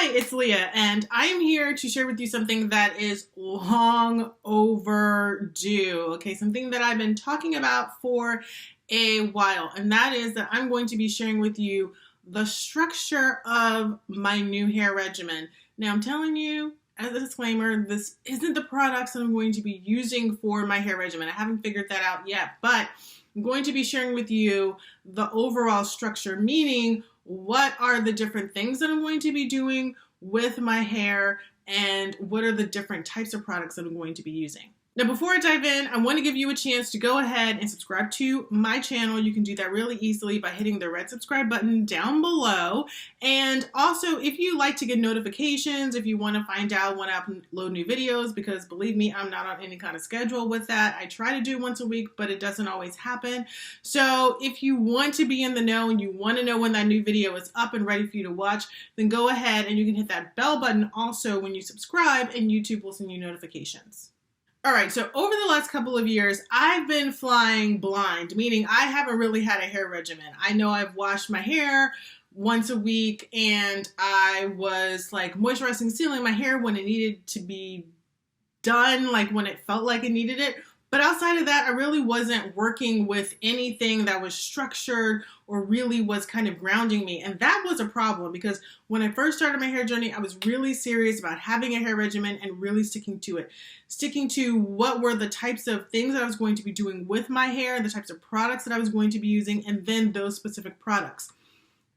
Hi, it's Leah, and I am here to share with you something that is long overdue. Okay, something that I've been talking about for a while, and that is that I'm going to be sharing with you the structure of my new hair regimen. Now, I'm telling you, as a disclaimer, this isn't the products that I'm going to be using for my hair regimen. I haven't figured that out yet, but I'm going to be sharing with you the overall structure, meaning what are the different things that I'm going to be doing with my hair and what are the different types of products that I'm going to be using. Now, before I dive in, I want to give you a chance to go ahead and subscribe to my channel. You can do that really easily by hitting the red subscribe button down below. And also, if you like to get notifications, if you want to find out when I upload new videos, because believe me, I'm not on any kind of schedule with that. I try to do once a week, but it doesn't always happen. So if you want to be in the know and you want to know when that new video is up and ready for you to watch, then go ahead and you can hit that bell button also when you subscribe, and YouTube will send you notifications. All right, so over the last couple of years, I've been flying blind, meaning I haven't really had a hair regimen. I know I've washed my hair once a week, and I was like moisturizing, sealing my hair when it needed to be done, like when it felt like it needed it. But outside of that, I really wasn't working with anything that was structured or really was kind of grounding me. And that was a problem because when I first started my hair journey, I was really serious about having a hair regimen and really sticking to it. Sticking to what were the types of things that I was going to be doing with my hair, the types of products that I was going to be using, and then those specific products.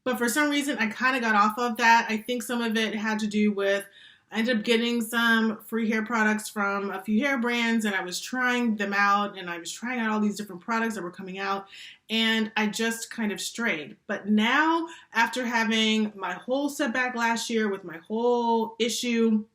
But for some reason, I kind of got off of that. I think some of it had to do with I ended up getting some free hair products from a few hair brands, and I was trying them out, and I was trying out all these different products that were coming out, and I just kind of strayed. But now, after having my whole setback last year with my whole issue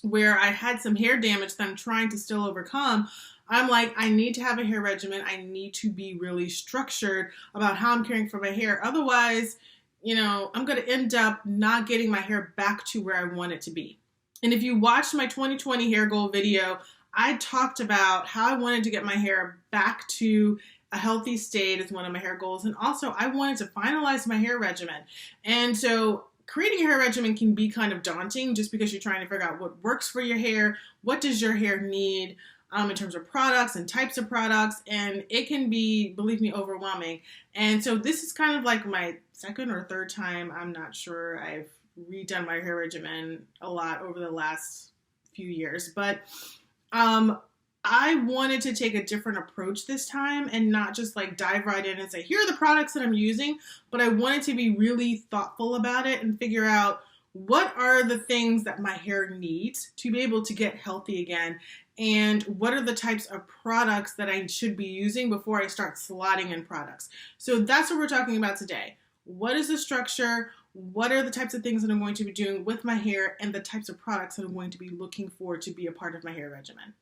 where I had some hair damage that I'm trying to still overcome, I'm like, I need to have a hair regimen. I need to be really structured about how I'm caring for my hair. Otherwise, I'm going to end up not getting my hair back to where I want it to be. And if you watched my 2020 hair goal video, I talked about how I wanted to get my hair back to a healthy state as one of my hair goals. And also I wanted to finalize my hair regimen. And so creating a hair regimen can be kind of daunting just because you're trying to figure out what works for your hair, what does your hair need, in terms of products and types of products, and it can be, believe me, overwhelming. And so this is kind of like my second or third time, I'm not sure, I've redone my hair regimen a lot over the last few years, but I wanted to take a different approach this time and not just like dive right in and say, here are the products that I'm using, but I wanted to be really thoughtful about it and figure out what are the things that my hair needs to be able to get healthy again, and what are the types of products that I should be using before I start slotting in products. So that's what we're talking about today. What is the structure? What are the types of things that I'm going to be doing with my hair, and the types of products that I'm going to be looking for to be a part of my hair regimen?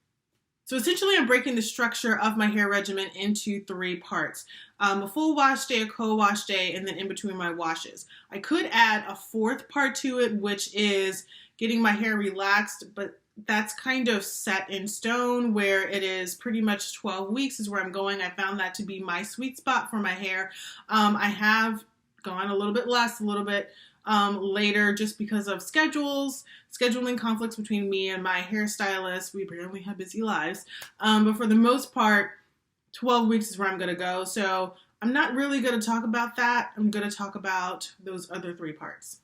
So essentially, I'm breaking the structure of my hair regimen into 3 parts. A full wash day, a co-wash day, and then in between my washes. I could add a 4th part to it, which is getting my hair relaxed, but that's kind of set in stone where it is pretty much 12 weeks is where I'm going. I found that to be my sweet spot for my hair. I have gone a little bit less, a little bit later just because of scheduling conflicts between me and my hairstylist. We apparently have busy lives. But for the most part, 12 weeks is where I'm going to go. So I'm not really going to talk about that. I'm going to talk about those other 3 parts.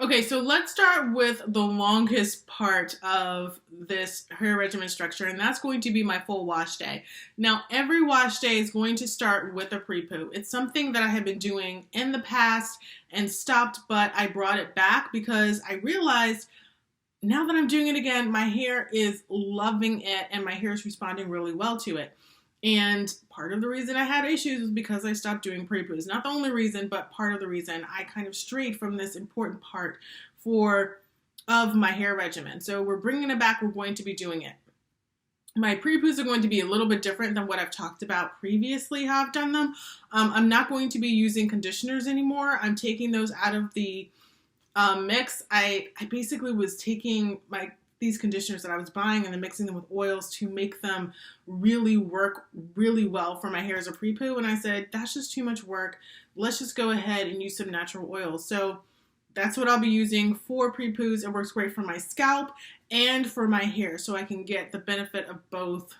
Okay, so let's start with the longest part of this hair regimen structure, and that's going to be my full wash day. Now, every wash day is going to start with a pre-poo. It's something that I have been doing in the past and stopped, but I brought it back because I realized now that I'm doing it again, my hair is loving it and my hair is responding really well to it. And part of the reason I had issues was because I stopped doing pre-poos. Not the only reason, but part of the reason I kind of strayed from this important part of my hair regimen. So we're bringing it back. We're going to be doing it. My pre-poos are going to be a little bit different than what I've talked about previously, how I've done them. I'm not going to be using conditioners anymore. I'm taking those out of the mix. I basically was taking these conditioners that I was buying and then mixing them with oils to make them really work really well for my hair as a pre-poo. And I said, that's just too much work. Let's just go ahead and use some natural oils. So that's what I'll be using for pre-poos. It works great for my scalp and for my hair, so I can get the benefit of both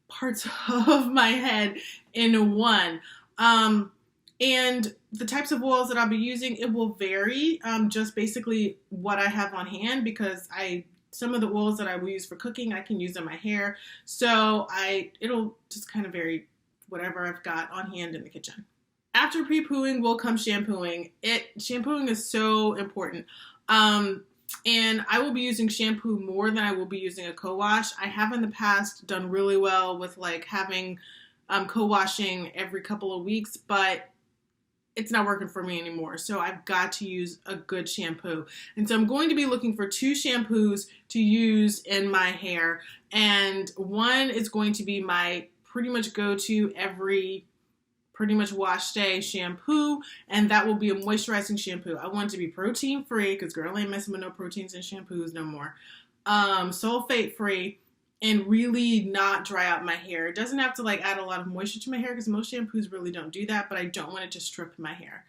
parts of my head in one. And the types of oils that I'll be using, it will vary, just basically what I have on hand, because some of the oils that I will use for cooking, I can use in my hair. So it'll just kind of vary whatever I've got on hand in the kitchen. After pre-pooing will come shampooing. Shampooing is so important. And I will be using shampoo more than I will be using a co-wash. I have in the past done really well with like having co-washing every couple of weeks, but it's not working for me anymore. So I've got to use a good shampoo. And so I'm going to be looking for 2 shampoos to use in my hair. And one is going to be my pretty much go-to every pretty much wash day shampoo. And that will be a moisturizing shampoo. I want it to be protein free, because girl ain't messing with no proteins in shampoos no more. Sulfate free, and really not dry out my hair. It doesn't have to like add a lot of moisture to my hair, because most shampoos really don't do that, but I don't want it to strip my hair.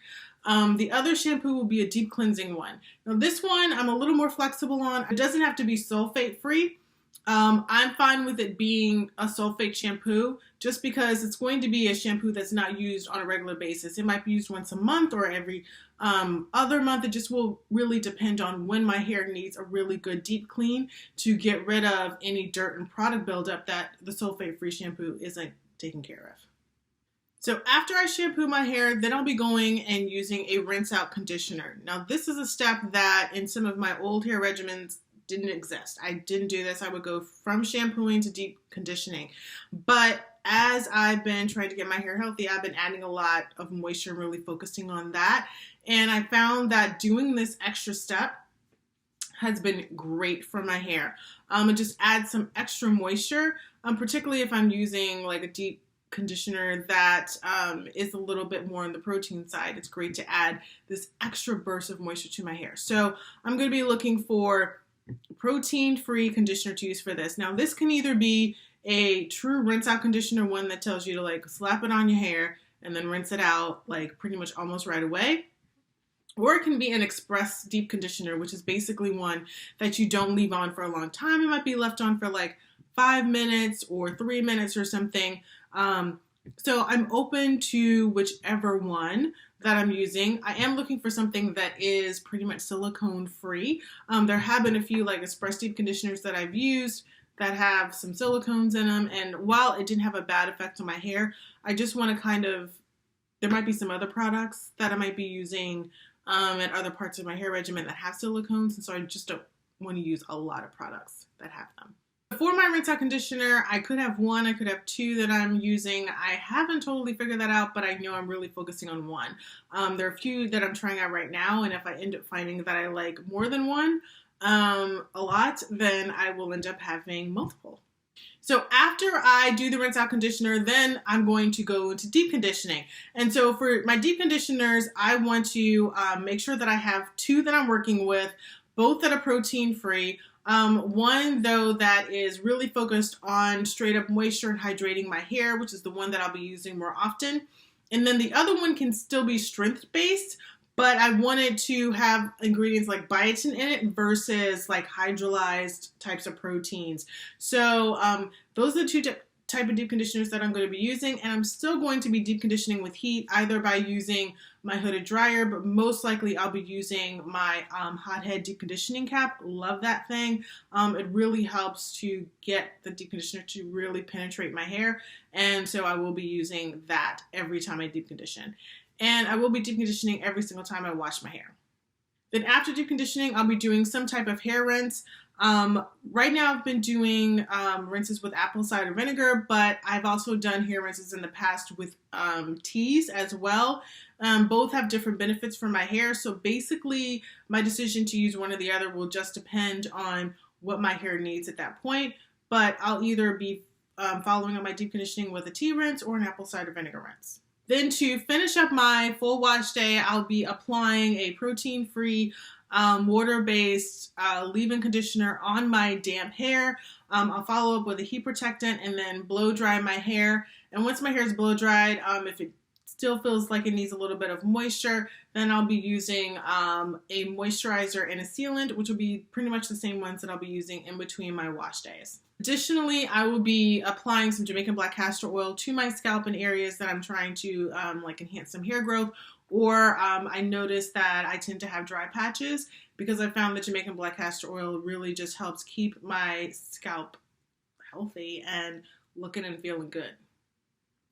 The other shampoo will be a deep cleansing one. Now this one I'm a little more flexible on. It doesn't have to be sulfate free. I'm fine with it being a sulfate shampoo, just because it's going to be a shampoo that's not used on a regular basis. It might be used once a month or every other month. It just will really depend on when my hair needs a really good deep clean to get rid of any dirt and product buildup that the sulfate-free shampoo isn't taking care of. So after I shampoo my hair, then I'll be going and using a rinse out conditioner. Now this is a step that in some of my old hair regimens didn't exist. I didn't do this. I would go from shampooing to deep conditioning. But as I've been trying to get my hair healthy, I've been adding a lot of moisture, really focusing on that. And I found that doing this extra step has been great for my hair. It just adds some extra moisture, particularly if I'm using like a deep conditioner that is a little bit more on the protein side. It's great to add this extra burst of moisture to my hair. So I'm going to be looking for protein-free conditioner to use for this. Now this can either be a true rinse out conditioner, one that tells you to like slap it on your hair and then rinse it out like pretty much almost right away. Or it can be an express deep conditioner, which is basically one that you don't leave on for a long time. It might be left on for like 5 minutes or 3 minutes or something. So I'm open to whichever one that I'm using. I am looking for something that is pretty much silicone free. There have been a few like express deep conditioners that I've used that have some silicones in them, and while it didn't have a bad effect on my hair, I just want to there might be some other products that I might be using at other parts of my hair regimen that have silicones, and so I just don't want to use a lot of products that have them. For my rinse out conditioner, I could have 1, I could have 2 that I'm using. I haven't totally figured that out, but I know I'm really focusing on 1. There are a few that I'm trying out right now, and if I end up finding that I like more than 1 a lot, then I will end up having multiple. So after I do the rinse out conditioner, then I'm going to go into deep conditioning. And so for my deep conditioners, I want to make sure that I have 2 that I'm working with, both that are protein free. One though that is really focused on straight up moisture and hydrating my hair, which is the one that I'll be using more often. And then the other one can still be strength based, but I wanted to have ingredients like biotin in it versus like hydrolyzed types of proteins. So those are the 2 type of deep conditioners that I'm going to be using, and I'm still going to be deep conditioning with heat, either by using my hooded dryer, but most likely I'll be using my hothead deep conditioning cap. Love that thing. It really helps to get the deep conditioner to really penetrate my hair, and so I will be using that every time I deep condition. And I will be deep conditioning every single time I wash my hair. Then after deep conditioning, I'll be doing some type of hair rinse. Right now I've been doing rinses with apple cider vinegar, but I've also done hair rinses in the past with teas as well. Both have different benefits for my hair, so basically my decision to use one or the other will just depend on what my hair needs at that point, but I'll either be following up my deep conditioning with a tea rinse or an apple cider vinegar rinse. Then to finish up my full wash day, I'll be applying a protein-free, water-based leave-in conditioner on my damp hair. I'll follow up with a heat protectant and then blow dry my hair. And once my hair is blow dried, if it still feels like it needs a little bit of moisture, then I'll be using a moisturizer and a sealant, which will be pretty much the same ones that I'll be using in between my wash days. Additionally, I will be applying some Jamaican black castor oil to my scalp in areas that I'm trying to like enhance some hair growth, or I noticed that I tend to have dry patches because I found that Jamaican black castor oil really just helps keep my scalp healthy and looking and feeling good.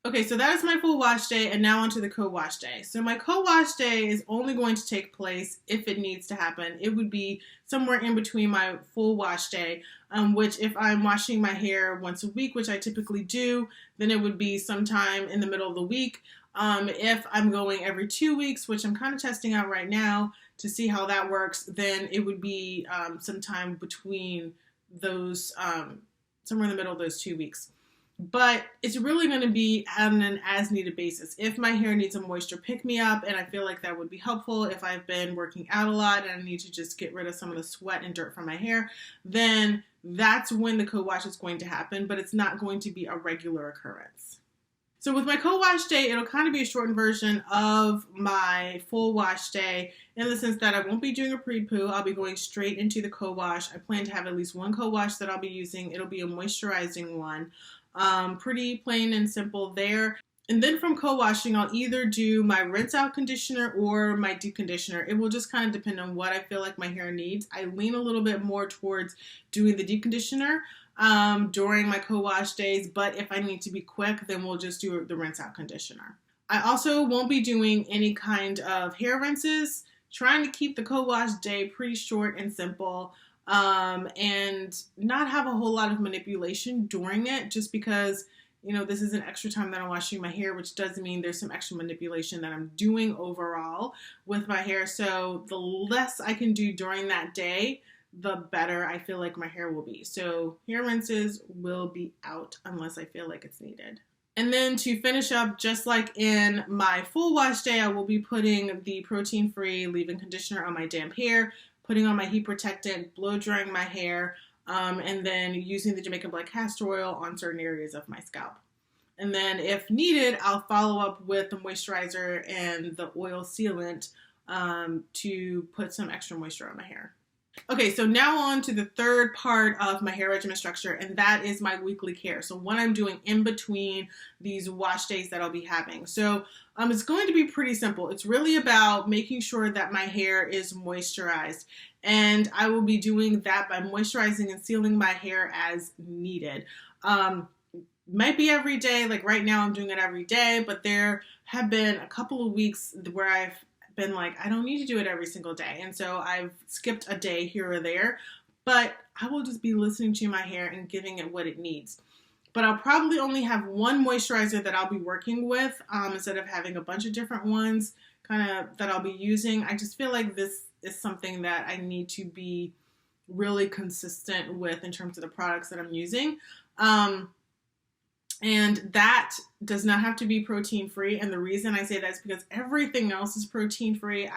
Okay, so that is my full wash day, and now onto the co-wash day. So my co-wash day is only going to take place if it needs to happen. It would be somewhere in between my full wash day, which if I'm washing my hair once a week, which I typically do, then it would be sometime in the middle of the week. If I'm going every 2 weeks, which I'm kind of testing out right now to see how that works, then it would be sometime between those, somewhere in the middle of those 2 weeks. But it's really going to be on an as-needed basis. If my hair needs a moisture pick-me-up, and I feel like that would be helpful if I've been working out a lot and I need to just get rid of some of the sweat and dirt from my hair, then that's when the co-wash is going to happen, but it's not going to be a regular occurrence. So with my co-wash day, it'll kind of be a shortened version of my full wash day in the sense that I won't be doing a pre-poo. I'll be going straight into the co-wash. I plan to have at least one co-wash that I'll be using. It'll be a moisturizing one. Pretty plain and simple there. And then from co-washing, I'll either do my rinse out conditioner or my deep conditioner. It will just kind of depend on what I feel like my hair needs. I lean a little bit more towards doing the deep conditioner during my co-wash days, but if I need to be quick, then we'll just do the rinse out conditioner. I also won't be doing any kind of hair rinses, trying to keep the co-wash day pretty short and simple. And not have a whole lot of manipulation during it, just because, you know, this is an extra time that I'm washing my hair, which does mean there's some extra manipulation that I'm doing overall with my hair. So the less I can do during that day, the better I feel like my hair will be. So hair rinses will be out unless I feel like it's needed. And then to finish up, just like in my full wash day, I will be putting the protein-free leave-in conditioner on my damp hair, putting on my heat protectant, blow drying my hair, and then using the Jamaican black castor oil on certain areas of my scalp. And then if needed, I'll follow up with the moisturizer and the oil sealant to put some extra moisture on my hair. Okay, so now on to the third part of my hair regimen structure, and that is my weekly care. So what I'm doing in between these wash days that I'll be having. So it's going to be pretty simple. It's really about making sure that my hair is moisturized. And I will be doing that by moisturizing and sealing my hair as needed. Might be every day, like right now I'm doing it every day, but there have been a couple of weeks where I've been like, I don't need to do it every single day. And so I've skipped a day here or there, but I will just be listening to my hair and giving it what it needs. But I'll probably only have one moisturizer that I'll be working with instead of having a bunch of different ones kind of that I'll be using. I just feel like this is something that I need to be really consistent with in terms of the products that I'm using. And that does not have to be protein free. And the reason I say that is because everything else is protein free.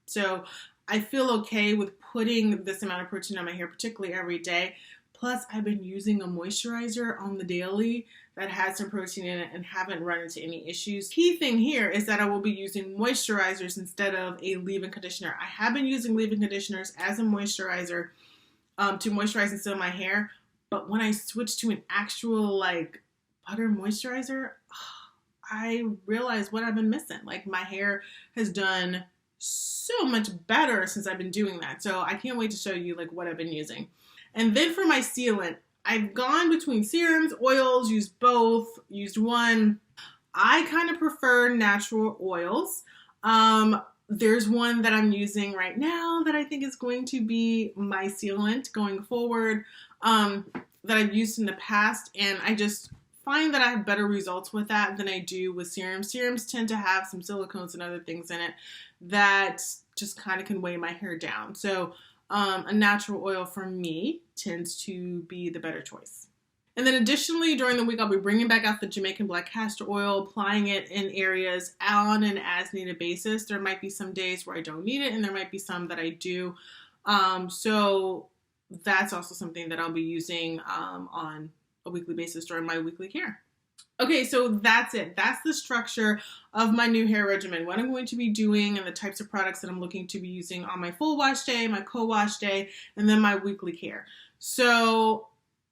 So I feel okay with putting this amount of protein on my hair, particularly every day. Plus, I've been using a moisturizer on the daily that has some protein in it and haven't run into any issues. Key thing here is that I will be using moisturizers instead of a leave-in conditioner. I have been using leave-in conditioners as a moisturizer to moisturize and seal my hair. But when I switched to an actual butter moisturizer, I realized what I've been missing. Like, my hair has done so much better since I've been doing that. So I can't wait to show you what I've been using. And then for my sealant, I've gone between serums, oils, used both, used one. I kind of prefer natural oils. There's one that I'm using right now that I think is going to be my sealant going forward, that I've used in the past, and I just find that I have better results with that than I do with serums. Serums tend to have some silicones and other things in it that just kind of can weigh my hair down. So a natural oil for me tends to be the better choice. And then additionally, during the week, I'll be bringing back out the Jamaican black castor oil, applying it in areas on an as-needed basis. There might be some days where I don't need it, and there might be some that I do. So that's also something that I'll be using on a weekly basis during my weekly care. Okay, so that's it. That's the structure of my new hair regimen. What I'm going to be doing and the types of products that I'm looking to be using on my full wash day, my co-wash day, and then my weekly care. So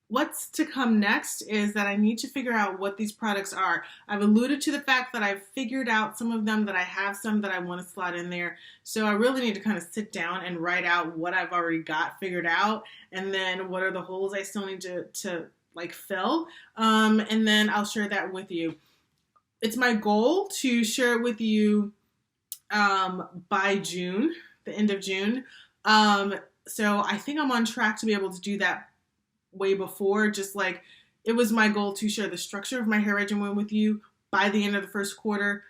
what's to come next is that I need to figure out what these products are. I've alluded to the fact that I've figured out some of them, that I have some that I want to slot in there. So I really need to kind of sit down and write out what I've already got figured out, and then what are the holes I still need to like fill, and then I'll share that with you. It's my goal to share it with you by June, the end of June. So I think I'm on track to be able to do that way before. Just like it was my goal to share the structure of my hair regimen with you by the end of the first quarter.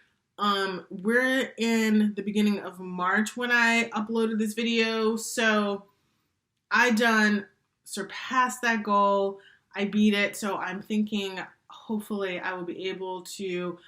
We're in the beginning of March when I uploaded this video, so I done surpassed that goal. I beat it, so I'm thinking hopefully I will be able to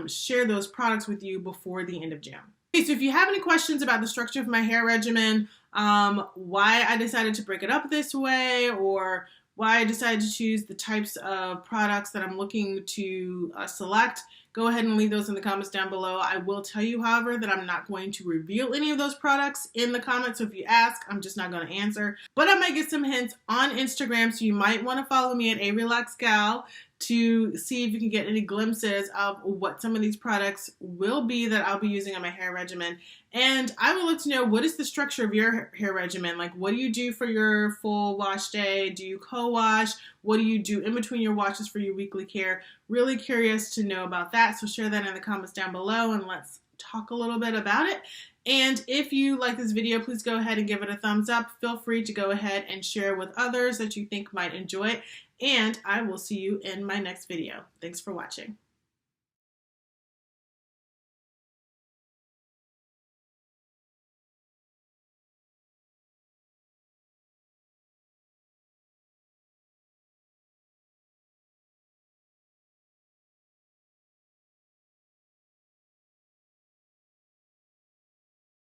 share those products with you before the end of June. Okay, so if you have any questions about the structure of my hair regimen, why I decided to break it up this way, or why I decided to choose the types of products that I'm looking to select, go ahead and leave those in the comments down below. I will tell you, however, that I'm not going to reveal any of those products in the comments, so if you ask, I'm just not going to answer. But I might get some hints on Instagram, so you might want to follow me at A Relaxed Gal to see if you can get any glimpses of what some of these products will be that I'll be using on my hair regimen. And I would love to know, what is the structure of your hair regimen? Like, what do you do for your full wash day? Do you co-wash? What do you do in between your washes for your weekly care? Really curious to know about that. So share that in the comments down below and let's talk a little bit about it. And if you like this video, please go ahead and give it a thumbs up. Feel free to go ahead and share with others that you think might enjoy it. And I will see you in my next video. Thanks for watching.